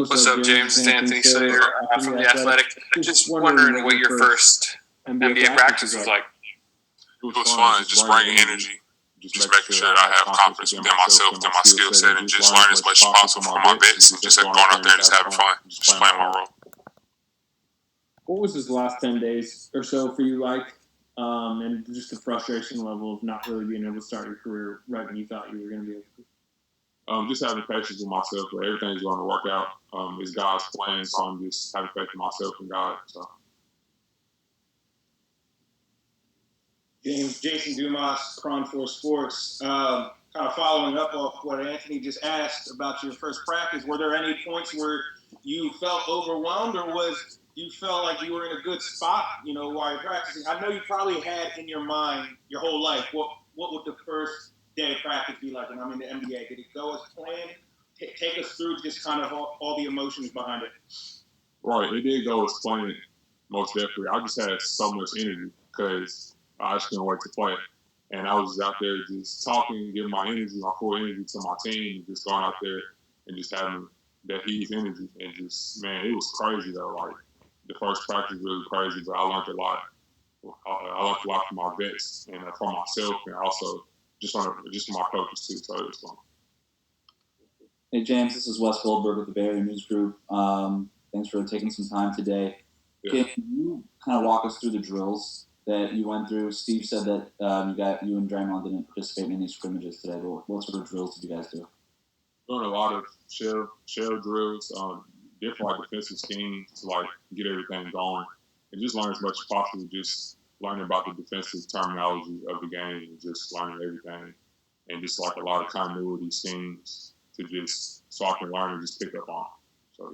What's up, James? It's Anthony Slater from The Athletic. Just wondering what your first NBA practice was like. It was fun, just bringing energy, just making sure I have confidence within myself, within my skill set, and just learning as much as possible from my vets, and just going out there and just having fun, just playing my role. What was this last 10 days or so for you like? And just the frustration level of not really being able to start your career right when you thought you were going to be able to? Just having patience with myself, where everything's going to work out. It's God's plan, so I'm just having faith in myself and God. So. Jason Dumas, KRON 4 Sports. Kind of following up off what Anthony just asked about your first practice, were there any points where you felt overwhelmed, or was you felt like you were in a good spot, while you're practicing? I know you probably had in your mind your whole life, what would the first day of practice be like when I'm in the NBA? Did it go as planned? Take us through just kind of all the emotions behind it. Right, it did go as planned, most definitely. I just had so much energy because I just couldn't wait to play. And I was out there just talking, giving my energy, my full energy to my team, and just going out there and just having that huge energy. And just, man, it was crazy though. Like, the first practice was really crazy, but I learned a lot. I learned a lot from my vets and from myself, and also just from my coaches too. So it was fun. Hey James, this is Wes Goldberg with the Bay Area News Group. Thanks for taking some time today. Yeah. Can you kind of walk us through the drills that you went through? Steve said that you and Draymond didn't participate in any scrimmages today. But what sort of drills did you guys do? Doing a lot of shell drills, different defensive schemes to get everything going, and just learn as much as possible. Just learning about the defensive terminology of the game, and just learning everything, and just a lot of continuity schemes to just so I can learn and just pick up on. So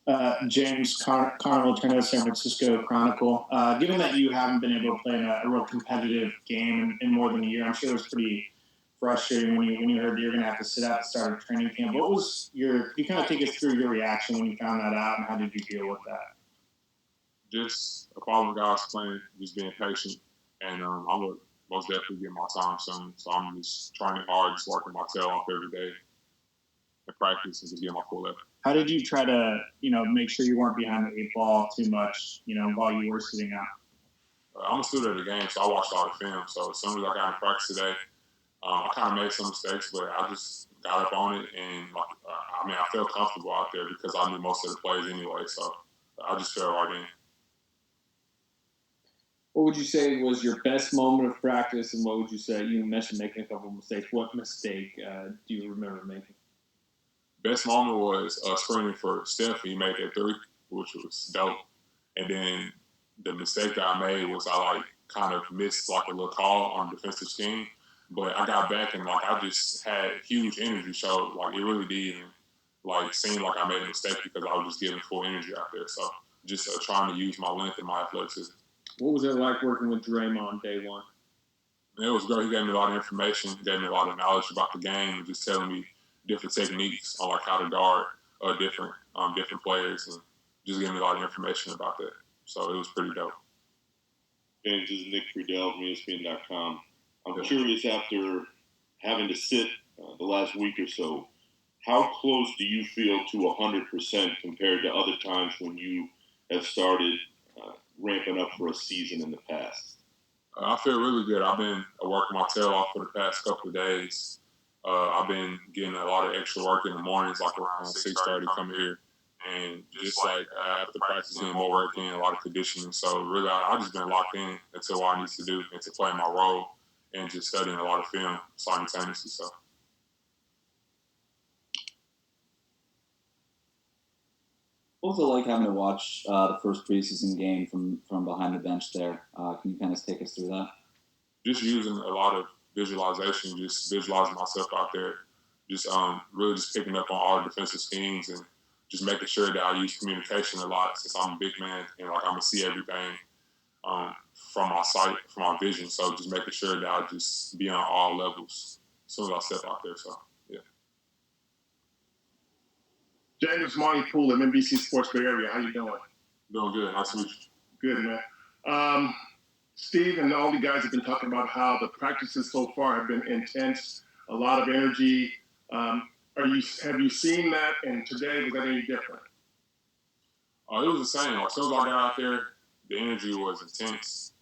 yeah. James, Carnival Turner, San Francisco Chronicle. Given that you haven't been able to play in a real competitive game in more than a year, I'm sure it was pretty frustrating when you heard you're going to have to sit out the start of training camp. What was can you kind of take us through your reaction when you found that out, and how did you deal with that? Just following God's plan, just being patient, and I'm going to most definitely get my time soon. So I'm just trying hard, just working my tail off every day in practice and just get my full effort. How did you try to, make sure you weren't behind the 8 ball too much, while you were sitting out? I'm a student of the game, so I watched all the film. So as soon as I got in practice today, I kind of made some mistakes, but I just got up on it, and I felt comfortable out there because I knew most of the plays anyway. So I just fell right in. What would you say was your best moment of practice, and what would you say? You mentioned making a couple of mistakes. What mistake do you remember making? Best moment was screening for Steph. He made that 3, which was dope. And then the mistake that I made was I kind of missed a little call on defensive scheme. But I got back and I just had huge energy. So it really didn't seem like I made a mistake because I was just giving full energy out there. So just trying to use my length and my athleticism. What was it like working with Draymond day one? It was great. He gave me a lot of information, gave me a lot of knowledge about the game, and just telling me different techniques on how to guard different players, and just gave me a lot of information about that. So it was pretty dope. James, this is Nick Friedell from ESPN.com. I'm curious, after having to sit the last week or so, how close do you feel to 100% compared to other times when you have started ramping up for a season in the past? I feel really good. I've been working my tail off for the past couple of days. I've been getting a lot of extra work in the mornings, around 6:30, coming here. And just after practice, getting more work in, a lot of conditioning. So really, I've just been locked in into what I need to do and to play my role and just studying a lot of film simultaneously. So. What was it like having to watch the first preseason game from behind the bench there? Can you kind of take us through that? Just using a lot of visualization, just visualizing myself out there, just really just picking up on all the defensive schemes and just making sure that I use communication a lot since I'm a big man and I'm going to see everything from my sight, from my vision. So just making sure that I just be on all levels as soon as I step out there. So, yeah. James, Monte, Poole, NBC Sports Bay Area. How you doing? Doing good. Nice to meet you. Good, man. Steve and all you guys have been talking about how the practices so far have been intense, a lot of energy. Are Have you seen that? And today, was that any different? It was the same. Like, as soon as I got out there, the energy was intense,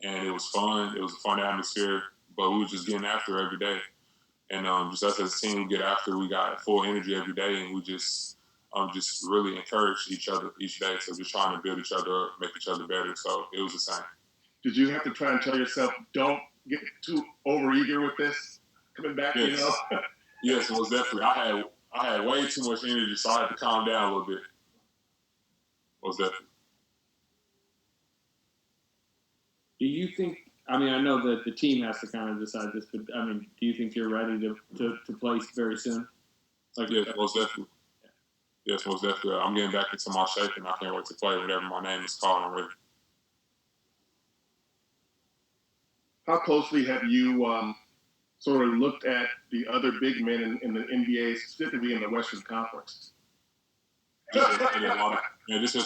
and it was fun. It was a fun atmosphere, but we were just getting after every day. And just us as a team, we get after. We got full energy every day, and we just really encourage each other each day. So just trying to build each other up, make each other better. So it was the same. Did you have to try and tell yourself, don't get too overeager with this coming back? Yes. You know. Yes, most definitely. I had way too much energy, so I had to calm down a little bit. Most definitely. Do you think? I mean, I know that the team has to kind of decide this, but I mean, do you think you're ready to play very soon? Like, yes, most definitely. Yes, most definitely. I'm getting back into my shape, and I can't wait to play whenever my name is called. I'm ready. How closely have you sort of looked at the other big men in the NBA, specifically in the Western Conference? Just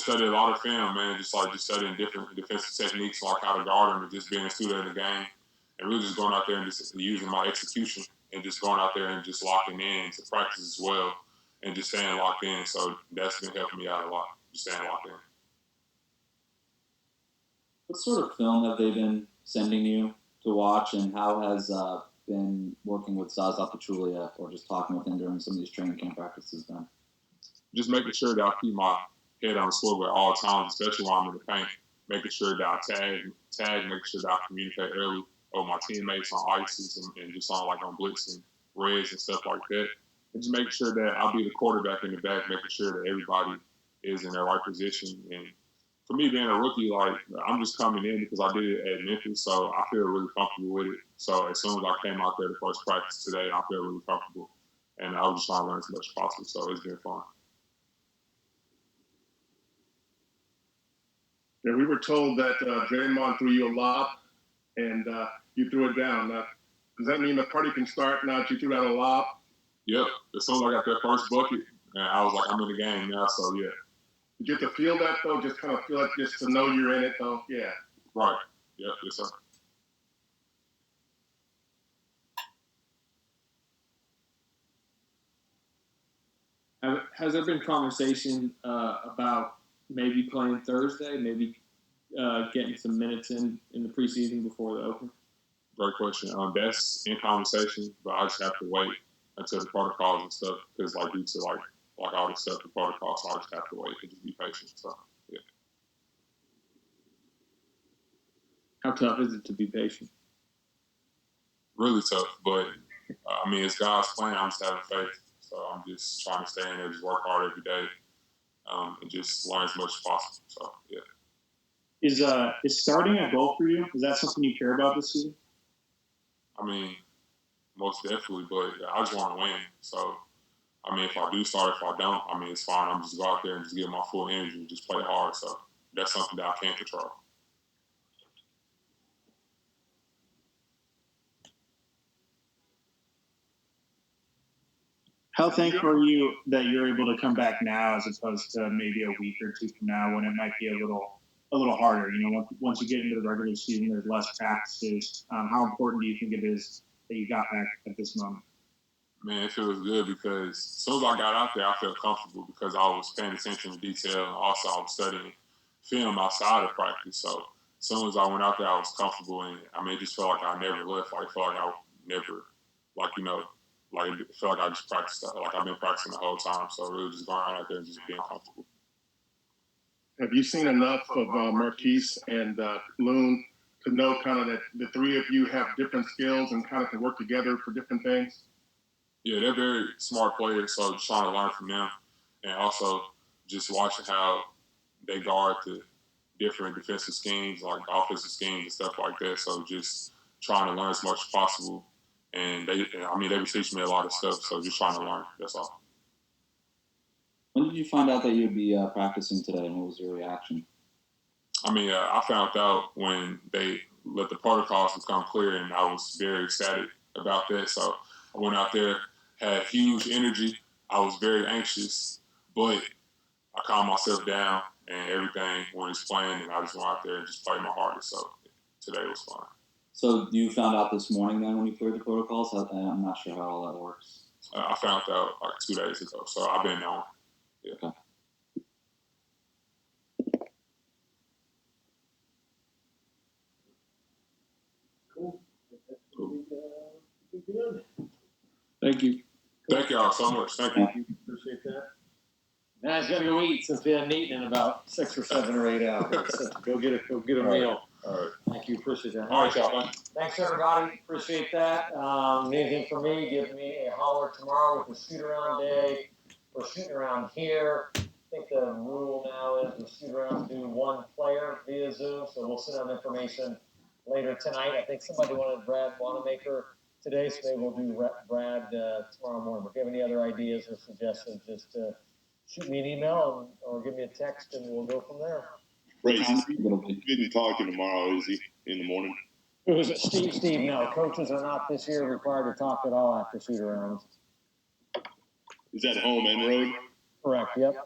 studied a lot of film, man. Just studying different defensive techniques, like how to guard them, and just being a student of the game, and really just going out there and just using my execution, and just going out there and just locking in to practice as well, and just staying locked in. So that's been helping me out a lot, just staying locked in. What sort of film have they been sending you to watch, and how has been working with Zaza Pachulia or just talking with him during some of these training camp practices been? Just making sure that I keep my head on the swivel at all times, especially when I'm in the paint. Making sure that I tag, making sure that I communicate early with my teammates on ices and just on blitz and reds and stuff like that. And just making sure that I'll be the quarterback in the back, making sure that everybody is in their right position. And for me, being a rookie, I'm just coming in because I did it at Memphis, so I feel really comfortable with it. So as soon as I came out there the first practice today, I feel really comfortable. And I was just trying to learn as much as possible, so it's been fun. Yeah, we were told that Draymond threw you a lob, and you threw it down. Does that mean the party can start now that you threw out a lob? Yep. As soon as I got that first bucket, I was like, I'm in the game now, so yeah. Did you have to feel that, though? Just kind of feel it just to know you're in it, though? Yeah. Right. Yep. Yes, sir. Has there been conversation about maybe playing Thursday, maybe getting some minutes in the preseason before the Open? Great question. That's in conversation, but I just have to wait until the protocols and stuff, because due to all the stuff, the protocols, so I just have to wait and just be patient. So yeah. How tough is it to be patient? Really tough, but it's God's plan. I'm just having faith, so I'm just trying to stay in there, just work hard every day, and just learn as much as possible. So yeah. Is starting a goal for you? Is that something you care about this season? Most definitely, but I just want to win. So, if I do start, if I don't, it's fine. I'm just go out there and just give my full energy and just play hard. So that's something that I can't control. How thankful are you that you're able to come back now as opposed to maybe a week or two from now when it might be a little harder? Once you get into the regular season, there's less practices. How important do you think it is that you got back at this moment? Man, it feels good because as soon as I got out there, I felt comfortable because I was paying attention to detail, and also I was studying film outside of practice. So as soon as I went out there, I was comfortable, and it just felt like I never left. I felt like I never, it felt like I just practiced, I've been practicing the whole time. So really just going out there and just being comfortable. Have you seen enough of Marquise and Loon to know kind of that the three of you have different skills and kind of can work together for different things? Yeah, they're very smart players, so just trying to learn from them, and also just watching how they guard the different defensive schemes, like offensive schemes and stuff like that. So just trying to learn as much as possible, and they were teaching me a lot of stuff. So just trying to learn. That's all. When did you find out that you'd be practicing today, and what was your reaction? I found out when they let the protocols become clear, and I was very excited about that. So I went out there, had huge energy. I was very anxious, but I calmed myself down, and everything went as planned, and I just went out there and just played my hardest. So today was fun. So you found out this morning then when you cleared the protocols? I'm not sure how all that works. I found out like 2 days ago, so I've been on. Yeah. Okay. Thank you. Thank y'all so much. Thank you. Appreciate that. Now he's gonna go eat since we haven't eaten in about 6 or 7 or 8 hours. So go get a meal. All right. Thank you. Appreciate that. All right, y'all. Thanks everybody. Appreciate that. Anything from me? Give me a holler tomorrow with the shoot around day. We're shooting around here. I think the rule now is we shoot around to 1 player via Zoom. So we'll send out information later tonight. I think somebody wanted Brad Wanamaker today, so maybe we'll do Brad tomorrow morning. But if you have any other ideas or suggestions, just shoot me an email or give me a text, and we'll go from there. Right. He isn't talking tomorrow, is he? In the morning? It was Steve. No, coaches are not this year required to talk at all after shoot arounds. Is that home and road? Correct. Yep.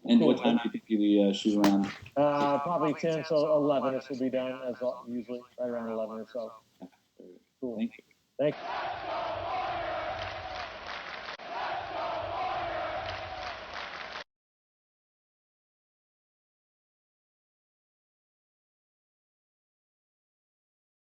And what time do you think you'll shoot around? Probably 10, so 11ish will be done as usually, right around 11 or so. Cool. Thank you. Thank you.